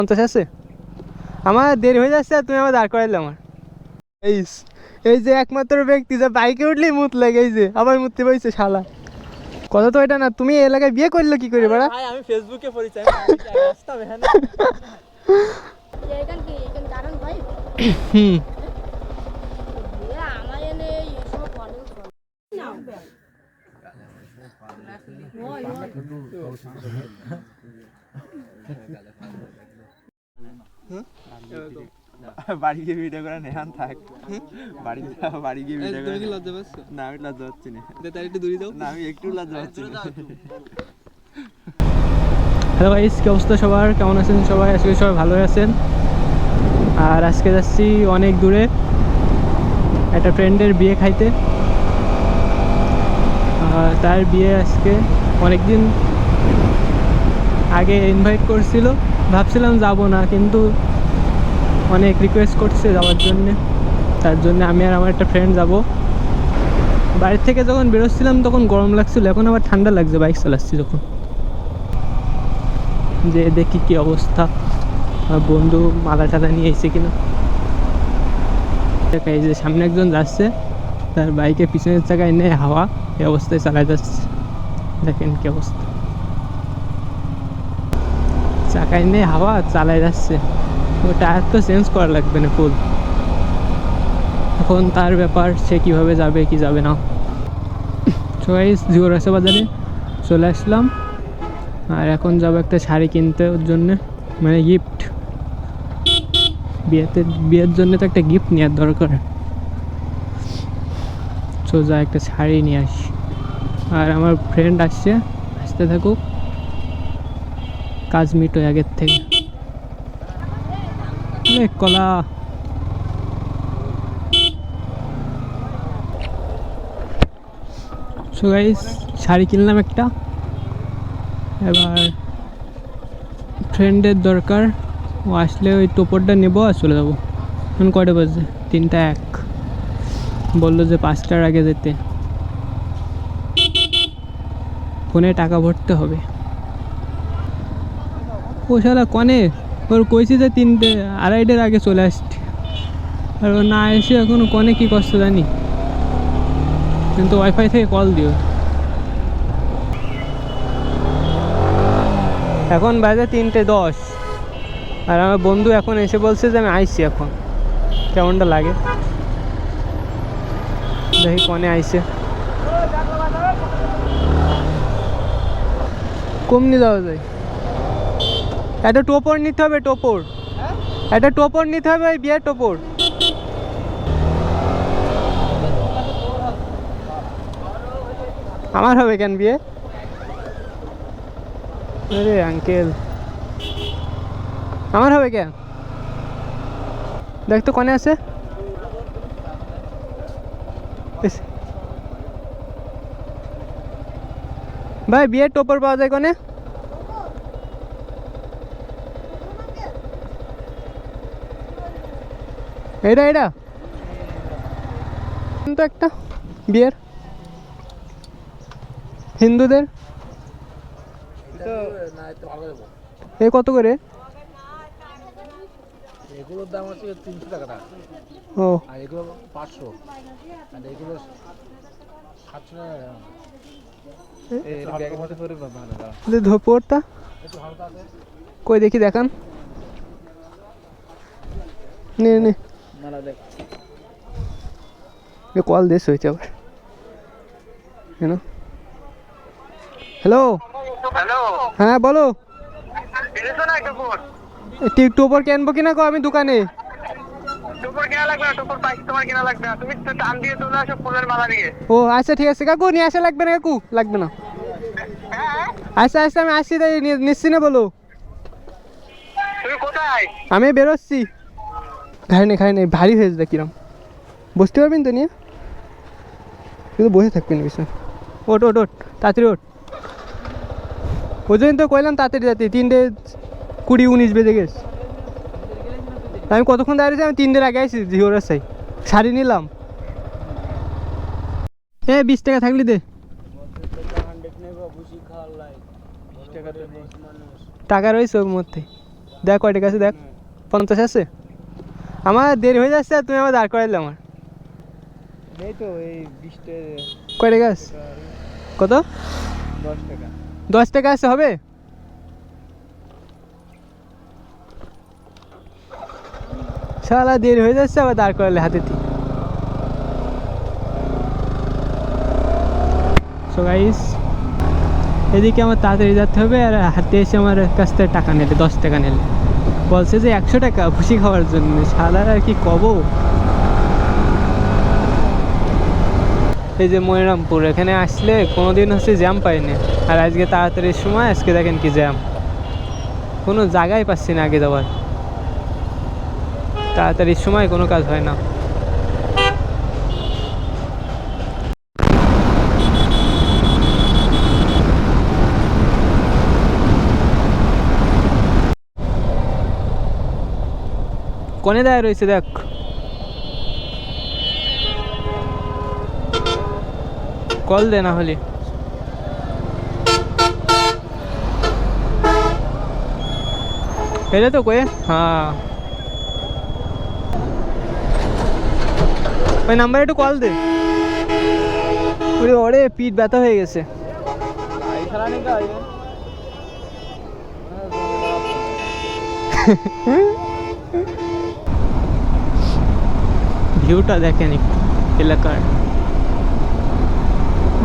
50 আছে? আমার দেরি হয়ে যাচ্ছে আর তুমি আমার দাঁড় করাইলে আমার। এই যে একমাত্র ব্যক্তি যে বাইকে উঠলেই মুত লাগে, এই যে আবার মুততে পারছে শালা। কথা তো এটা না, তুমি এই এলাকায় বিয়ে করলে কি করে বাড়া? আমি ফেসবুকে পরিচয় আসতাম এখানে। হুম বাড়ি গিয়ে ভিডিও করে নেহান থাক। বাড়ি গিয়ে ভিডিও করে। লজ্জা পাচ্ছ? না আমি লজ্জা পাচ্ছি না। তার একটু দূরে যাও। না আমি একটু লজ্জা পাচ্ছি না। হ্যালো গাইস, কি অবস্থা সবার? কেমন আছেন সবাই? আজকে সবাই ভালো আছেন। আর আজকে যাচ্ছি অনেক দূরে একটা ফ্রেন্ডের বিয়ে খাইতে। তার বিয়ে আজকে অনেক দিন আগে ইনভাইট করছিল, ভাবছিলাম যাব না, কিন্তু অনেক রিকোয়েস্ট করছে যাওয়ার জন্যে। তার জন্য আমি আর আমার একটা ফ্রেন্ড যাব। বাড়ির থেকে যখন বেরোচ্ছিলাম তখন গরম লাগছিল, এখন আবার ঠান্ডা লাগছে বাইক চালাচ্ছি যখন। যে দেখি কি অবস্থা, বন্ধু মালা টালা নিয়ে এসে কিনা। এই যে সামনে একজন যাচ্ছে, তার বাইকের পিছনের চাকায় নেই হাওয়া, এই অবস্থায় চালায় যাচ্ছে। দেখেন কি অবস্থা, চাকায় নেই হাওয়া চালায় যাচ্ছে। টায়ার তো চেঞ্জ করা লাগবে না ফুল। এখন তার ব্যাপার, সে কিভাবে যাবে কি যাবে না। সবাই জিওরাসা বাজারে চলে আসলাম, আর এখন যাবো একটা শাড়ি কিনতে ওর জন্যে, মানে গিফট। বিয়ের জন্য তো একটা গিফট নেওয়ার দরকার। সোজা একটা শাড়ি নিয়ে আসি। আর আমার ফ্রেন্ড আসছে, আসতে থাকুক, কাজ মিট হয় আগের থেকে। কলা সো গাইস, শাড়ি কিনলাম একটা। এবার ফ্রেন্ডের দরকার, ও আসলে ওই টোপরটা নেবো আর চলে যাবো। এখন কয়টা বাজে? 3টা 1। বললো যে 5টার আগে যেতে। ফোনে টাকা ভরতে হবে। ও শালা কনে, ওর কইছি যে 3টে 2:30টার আগে চলে আসছি, আর ও না এসে এখন কনে কি করছে জানি। কিন্তু ওয়াইফাই থেকে কল দিও। এখন বাজে 3:10, আর আমার বন্ধু এখন এসে বলছে যে আমি আইছি। এখন কেমনটা লাগে দেখি, কনে আইছে। কমনি যাওয়া যায়, একটা টোপর নিতে হবে। টোপর, একটা টোপর নিতে হবে, ওই বিয়ের টোপর। আমার হবে কেন বিয়ে? আরে আঙ্কেল, আমার হবে কেন? দেখ তো কনে আছে। ভাই বিয়ের টোপর পাওয়া যায় কনে? এটা এটা তো একটা বিয়ের হিন্দুদের। এ কত করে? এগুলোর দাম হচ্ছে 300 টাকা। ও, আর এগুলো 500, আর এগুলো 700 টাকা। পড়তা কই দেখি, দেখান। নে নে, কল দেশ হয়েছে আবার। হ্যালো হ্যালো, হ্যাঁ বলো। কিনেছো না টোপর? টোপর কিনবো কিনা কো আমি দোকানে। টোপর কেনা লাগবে না, টোপর পাইছি তোমার কেনা লাগবে না। তুমি তো টান দিয়ে চলে আসো ফুলের মালা নিয়ে। ও আচ্ছা ঠিক আছে কাকু, নিয়ে আসা লাগবে না কাকু, লাগবে না। আচ্ছা আচ্ছা আমি আসছি, তাই নিচ্ছি না বলো। তুমি কোথায়? আমি বেরোচ্ছি। খাই নেই ভারী হয়েছে দেখ কিরম। বসতে পারবেন তো নিয়ে, শুধু বসে থাকবেন বিষয়। ওট ওট ওট, তাড়াতাড়ি ওট। ওই জন্য তো কইলাম তাড়াতাড়ি যাতে, 3:20 বেজে গেছে। আমি কতক্ষণ দাঁড়িয়েছি? আমি 3টার আগে আসছি জিওর রাস্তায়, শাড়ি নিলাম। 20 টাকা থাকলি দে। টাকা রয়েছে ওর মধ্যে। দেখ কয় টাকা আছে দেখ, 50 আছে। আমার দেরি হয়ে যাচ্ছে আর তুমি আমার দাঁড় করাইলে আমার। এই তো এই 20 টাকা। কয় টাকা আছে? কত? 10 টাকা। 10 টাকা আছে হবে? শালা দেরি হয়ে যাচ্ছে আবার দাঁড় করালে হাতেতে। সো গাইস, এদিকে আমার তাড়াতাড়ি যেতে হবে আর হাতে এসে আমার কাছ থেকে টাকা নিলে 10 টাকা নিলে, বলছে যে 100 টাকা ভুসি খাওয়ার জন্য। শালার আর কি কব। এই যে মনিরামপুর, এখানে আসলে কোনোদিন হচ্ছে জ্যাম পাইনি, আর আজকে তাড়াতাড়ির সময়, আজকে দেখেন কি জ্যাম, কোনো জায়গায় পাচ্ছি না আগে যাওয়ার। তাড়াতাড়ির সময় কোনো কাজ হয় না। কোনে দাঁড়িয়ে রয়েছে দেখ, কল দে না হলে। এটা তো কয়ে, হ্যাঁ ওই নাম্বারে একটু কল দে। ওরে ওরে পিঠ ব্যথা হয়ে গেছে। ভিউটা দেখেন একটু এলাকার,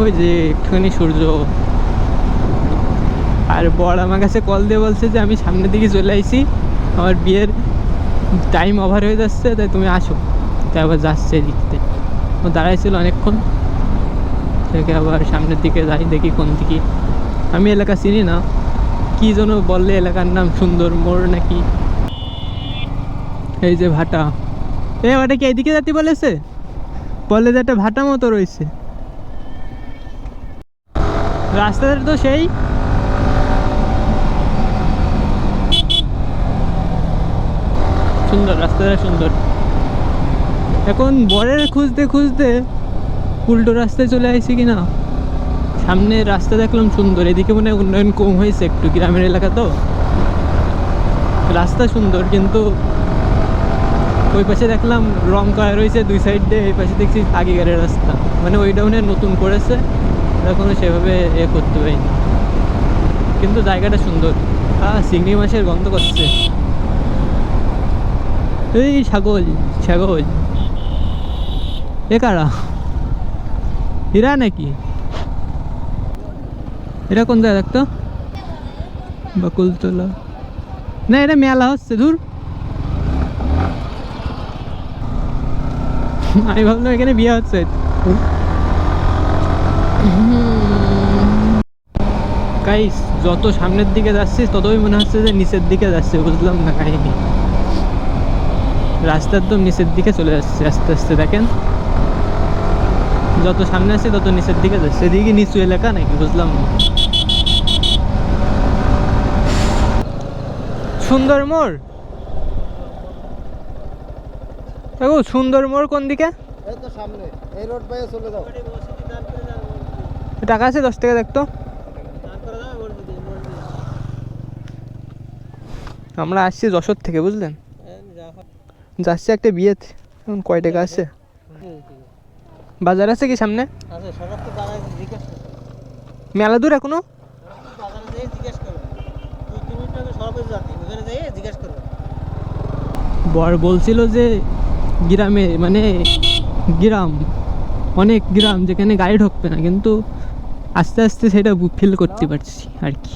ওই যে একটুখানি সূর্য। আর বড় আমার কাছে কল দিয়ে বলছে যে আমি সামনের দিকে চলে আইছি, আমার বিয়ের টাইম ওভার হয়ে যাচ্ছে, তাই তুমি আসো। তাই আবার যাচ্ছে এদিকতে, ও দাঁড়াইছিল অনেকক্ষণ, থেকে আবার সামনের দিকে যাই, দেখি কোন দিকে। আমি এলাকা চিনি না, কি যেন বললে এলাকার নাম সুন্দর মোড় নাকি। এই যে ভাটা, এ ওটা কি এইদিকে যাতে বলেছে, বলে যে একটা ভাটা মতো রয়েছে রাস্তাটা তো সেই। সুন্দর রাস্তাটা সুন্দর। এখন বরের খুঁজতে খুঁজতে উল্টো রাস্তায় চলে আসছি কিনা। সামনে রাস্তা দেখলাম সুন্দর, এদিকে মনে হয় উন্নয়ন কম হয়েছে একটু, গ্রামের এলাকা তো রাস্তা সুন্দর, কিন্তু ওই পাশে দেখলাম রং করা রয়েছে দুই সাইড দিয়ে, এই পাশে দেখছি আগেকারের রাস্তা, মানে ওই ডাউনে নতুন করেছে, এখনো সেভাবে করতে পারিনি, কিন্তু জায়গাটা সুন্দর। চিংড়ি মাছের গন্ধ করছে। এই ছাগল ছাগল, এ কারা? এরা নাকি? এটা কোন জায়গা দেখতো? বকুলতলা না, এটা মেলা হচ্ছে দূর। আমি ভাবলাম এখানে বিয়ে হচ্ছে। গাইস, যত সামনের দিকে যাচ্ছি ততই মনে হচ্ছে যে নিচের দিকে যাচ্ছে, বুঝলাম না কাহিনী। রাস্তার তো নিচের দিকে চলে যাচ্ছে আস্তে আস্তে, দেখেন যত সামনে আসছে তত নিচের দিকে যাচ্ছে। এদিকে নিচু এলাকা নাকি বুঝলাম না। সুন্দর মোড়, দেখো সুন্দর মোড় কোন দিকে? এই তো সামনে, এই রোড বাইয়ে চলে যাও। টাকা আছে 10 টাকা দেখতো। আমরা আসছি যশোর থেকে, বুঝলেন, যাচ্ছি একটা বিয়েতে। এখন কয় টাকা আছে? বাজার আছে কি সামনে? মেলা দূর এখনো? বর বলছিল যে গ্রামে, মানে গ্রাম, অনেক গ্রাম যেখানে গাড়ি ঢুকবে না, কিন্তু আস্তে আস্তে সেটা ফিল করতে পারছি আর কি।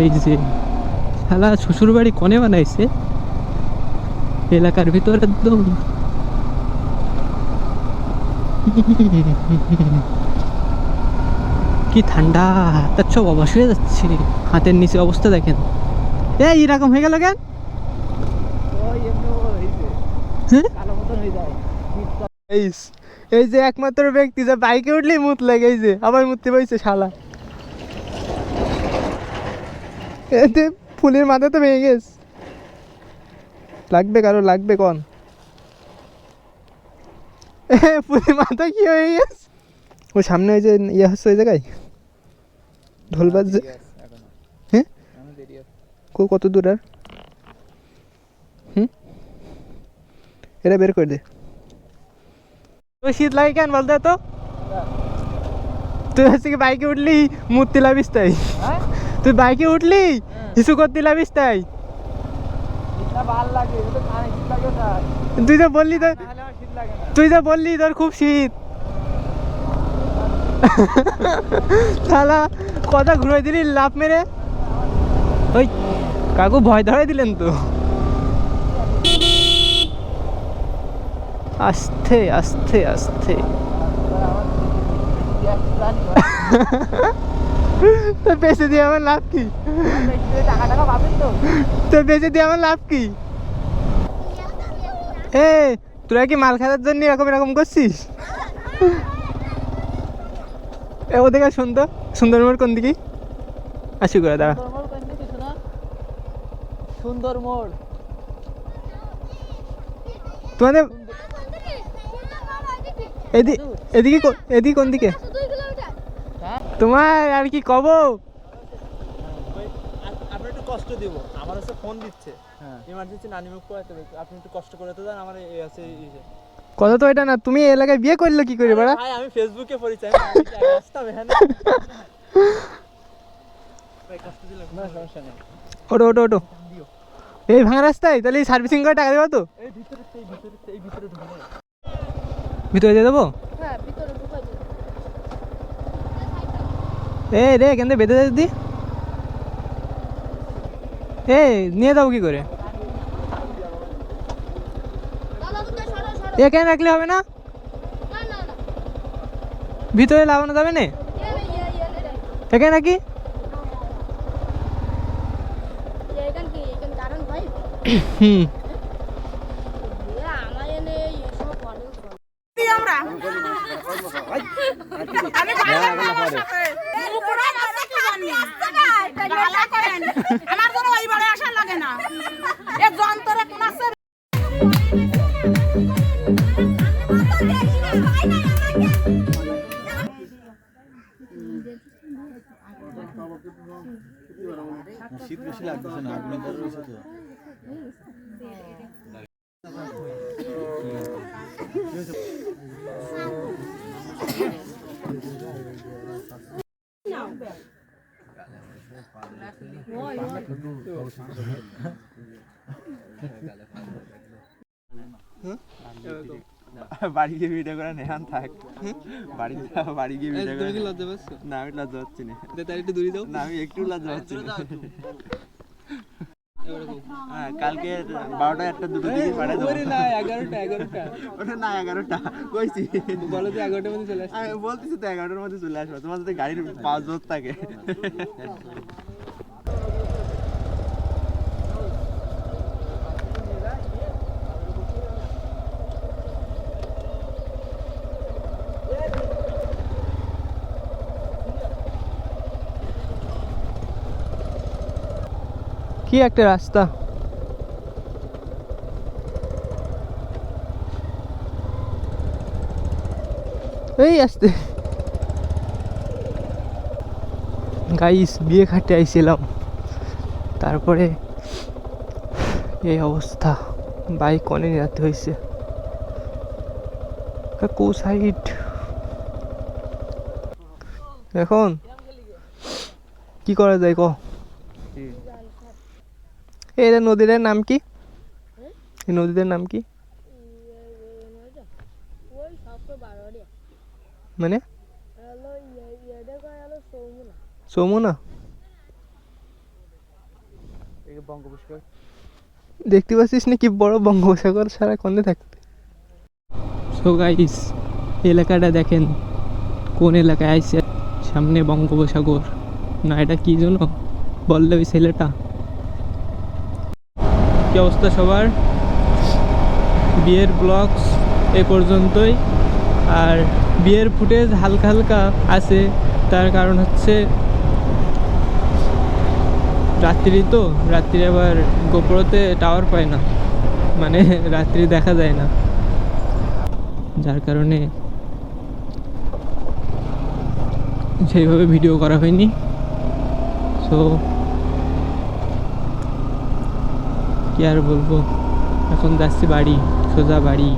এই যে শালা শ্বশুর বাড়ি কনে বানাইছে এলাকার ভিতর একদম। কি ঠান্ডা, হাতের সব অবশ হয়ে যাচ্ছে, হাতের নিচে অবস্থা দেখেন। এরকম হয়ে গেল কেন? এই যে একমাত্র ব্যক্তি যে বাইকে উঠলেই মুত লাগে, এই যে আবার মুততে পারছে শালা। এতে ফুলের মাথা তো ভেঙে গেছে। লাগবে কারো, লাগবে কোন? ফুলের মাথা কি হয়ে গেছে? ওই সামনে ওই যে ইয়ে হচ্ছে ওই জায়গায় ঢোল বাজছে। হ্যাঁ কত দূর আর? এটা বের করে দে। ওই শীত লাগে কেন বলতে তো? তুই হচ্ছে কি বাইকে উঠলি মূর্তি লাভিস তাই? তুই বাইকে উঠলি হিসু করতে লাভিস তাই? তুই তো বললি তোর, তুই তো বললি তোর খুব শীত। শালা কথা ঘুরে দিলি লাভ মেরে। ওই কাকু ভয় ধরাই দিলেন তো। আস্তে আস্তে আস্তে। তো বেঁচে দিয়ে আমার লাভ কি? তো বেঁচে দিয়ে আমার লাভ কি? এ তোরা কি মাল খাওয়ার জন্য এরকম এরকম করছিস? এ ওদিকে সুন্দর সুন্দর মোড় কোন দিকে? আসি করে দাঁড়া। সুন্দর মোড় তোমাদের এদিকে এদিকে কোন দিকে? তোমার আর কি কব? আপনি একটু কষ্ট দিব, আমার হচ্ছে ফোন দিচ্ছে ইমার্জেন্সি নানি মুখ করাতে হবে, আপনি একটু কষ্ট করে তো দেন। আমার এই আছে কথা তো এটা না, তুমি এই এলাকায় বিয়ে করলে কি করে বাড়া? ভাই আমি ফেসবুকে পরিচয় আসতাম এখানে। ভাই কষ্ট দিলাম না, সমস্যা নেই। ওটো ওটো ওটো। এই ভাঙা রাস্তায় তাহলে সার্ভিসিং করে টাকা দেবো তো? এই ভিতরে ঢুকে ভিতরে দিয়ে দেবো? হ্যাঁ ভিতরে ঢুকাই দিন। এ রে কেন বেঁধে দি? এ নিয়ে যাবো কি করে? দাদা দুটো সরো সরো। এখানে রাখলে হবে না? না না না ভিতরে লাগানো যাবে না? ইয়ে এখানে নাকি? এখান কি এখান কারণ ভাই হুম আমার এনে এসব বলে আমরা আমার কোনো ওই বাড়ি আসা লাগে না এক যন্ত্রে কোন আছে শীত বেশি লাগতেছে না, আগুনে ধরে রয়েছে তো। বাড়ি গিয়ে ভিডিও করে নেহান থাক। বাড়ি গিয়ে ভিডিও করে। কি লজ্জা পাচ্ছ? না আমি লজ্জা পাচ্ছি না। তাই একটু দূরে যাও। না আমি একটু লজ্জা পাচ্ছি না। হ্যাঁ কালকে 12টা 1টা 2টো দিকে পাঠিয়ে দেবো। না 11টা ওটা না 11টা কইছি। বলো যে 11টার মধ্যে চলে আসবে। আমি বলতেছি তো 11টার মধ্যে চলে আসবে, তোমার যদি গাড়ির পাওয়া জোর থাকে। কি একটা রাস্তা। এই আসতে গাইস বিয়ে খাটে আইছিলাম, তারপরে এই অবস্থা, বাইক অনেক রাতে হয়েছে। কো সাইড এখন কি করা যায় ক? এই নদীটার নাম কি? এই নদীটার নাম কি ওই সবকে বারোড়িয়া মানে? হলো ইয়েটা কয় হলো সৌমুনা যমুনা? বঙ্গোপসাগর দেখতে পাচ্ছিস না কি বড় বঙ্গোপসাগর সারা কোণে থাকতে। সো গাইস এলাকাটা দেখেন কোন এলাকায় আইছে, সামনে বঙ্গোপসাগর না, এটা কি জন্য বললে ওই ছেলেটা। কি অবস্থা সবার? বিয়ের ব্লগস এ পর্যন্তই। আর বিয়ের ফুটেজ হালকা হালকা আছে, তার কারণ হচ্ছে রাত্রি তো, রাত্রি আবার গোপ্রোতে টাওয়ার পায় না, মানে রাত্রি দেখা যায় না, যার কারণে সেইভাবে ভিডিও করা হয়নি। সো কি আর বলবো, এখন যাচ্ছি বাড়ি, সোজা বাড়ি।